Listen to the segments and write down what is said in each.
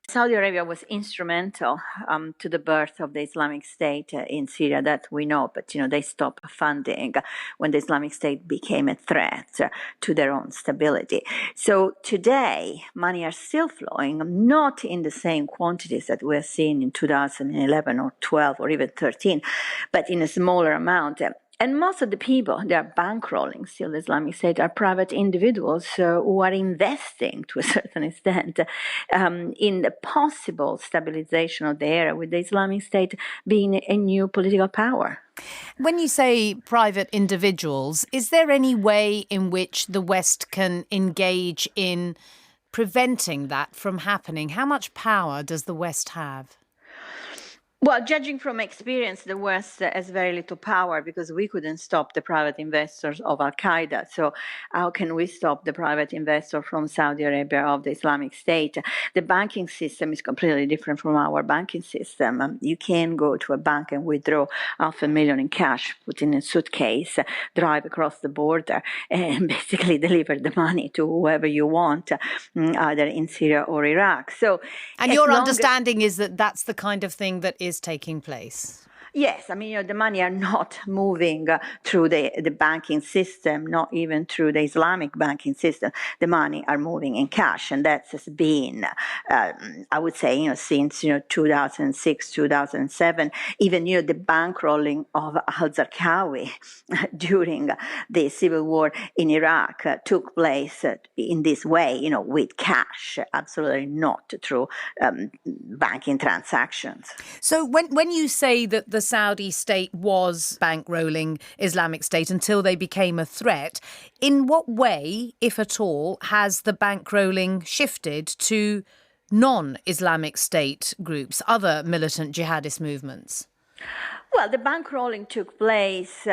Saudi Arabia was instrumental to the birth of the Islamic State in Syria, that we know, but they stopped funding when the Islamic State became a threat to their own stability. So today, money are still flowing, not in the same quantities that we're seeing in 2011 or 12 or even 13, but in a smaller amount. And most of the people that are bankrolling still the Islamic State are private individuals who are investing to a certain extent in the possible stabilization of the area, with the Islamic State being a new political power. When you say private individuals, is there any way in which the West can engage in preventing that from happening? How much power does the West have? Well, judging from experience, the West has very little power because we couldn't stop the private investors of Al-Qaeda. So how can we stop the private investor from Saudi Arabia of the Islamic State? The banking system is completely different from our banking system. You can go to a bank and withdraw $500,000 in cash, put in a suitcase, drive across the border, and basically deliver the money to whoever you want, either in Syria or Iraq. So, and your understanding is that that's the kind of thing that is taking place? Yes, I mean, the money are not moving through the banking system, not even through the Islamic banking system. The money are moving in cash, and that has been, I would say, since 2006, 2007. Even the bankrolling of al-Zarqawi during the civil war in Iraq took place in this way, with cash, absolutely not through banking transactions. So when you say that the Saudi state was bankrolling Islamic State until they became a threat, in what way, if at all, has the bankrolling shifted to non-Islamic State groups, other militant jihadist movements? Well, the bankrolling took place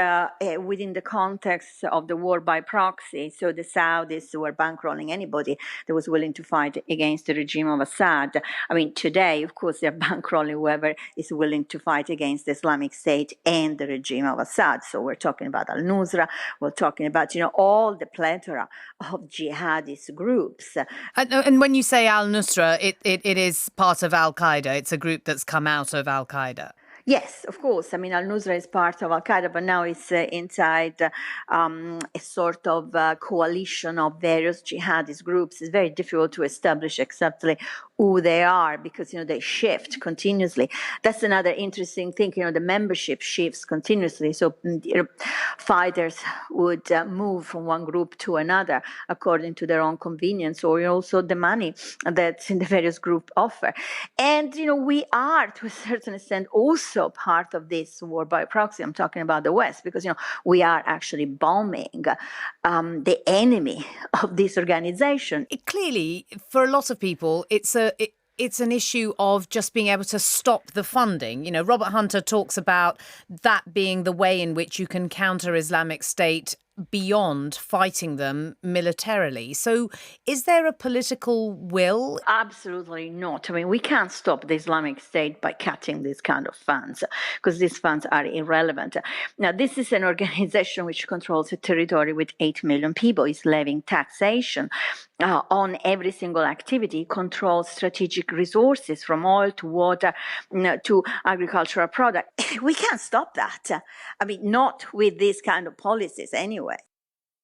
within the context of the war by proxy. So the Saudis were bankrolling anybody that was willing to fight against the regime of Assad. I mean, today, of course, they're bankrolling whoever is willing to fight against the Islamic State and the regime of Assad. So we're talking about al-Nusra, we're talking about, all the plethora of jihadist groups. And when you say al-Nusra, it is part of Al-Qaeda. It's a group that's come out of Al-Qaeda. Yes, of course. I mean, al-Nusra is part of Al-Qaeda, but now it's inside a sort of coalition of various jihadist groups. It's very difficult to establish exactly who they are because, they shift continuously. That's another interesting thing. The membership shifts continuously. So fighters would move from one group to another according to their own convenience, or also the money that the various groups offer. And, we are, to a certain extent, also part of this war by proxy. I'm talking about the West because, we are actually bombing the enemy of this organization. Clearly, for a lot of people, it's an issue of just being able to stop the funding. Robert Hunter talks about that being the way in which you can counter Islamic State beyond fighting them militarily. So is there a political will? Absolutely not. I mean, we can't stop the Islamic State by cutting these kind of funds because these funds are irrelevant. Now, this is an organization which controls a territory with 8 million people. It's levying taxation on every single activity, controls strategic resources from oil to water to agricultural products. We can't stop that. I mean, not with these kind of policies anyway.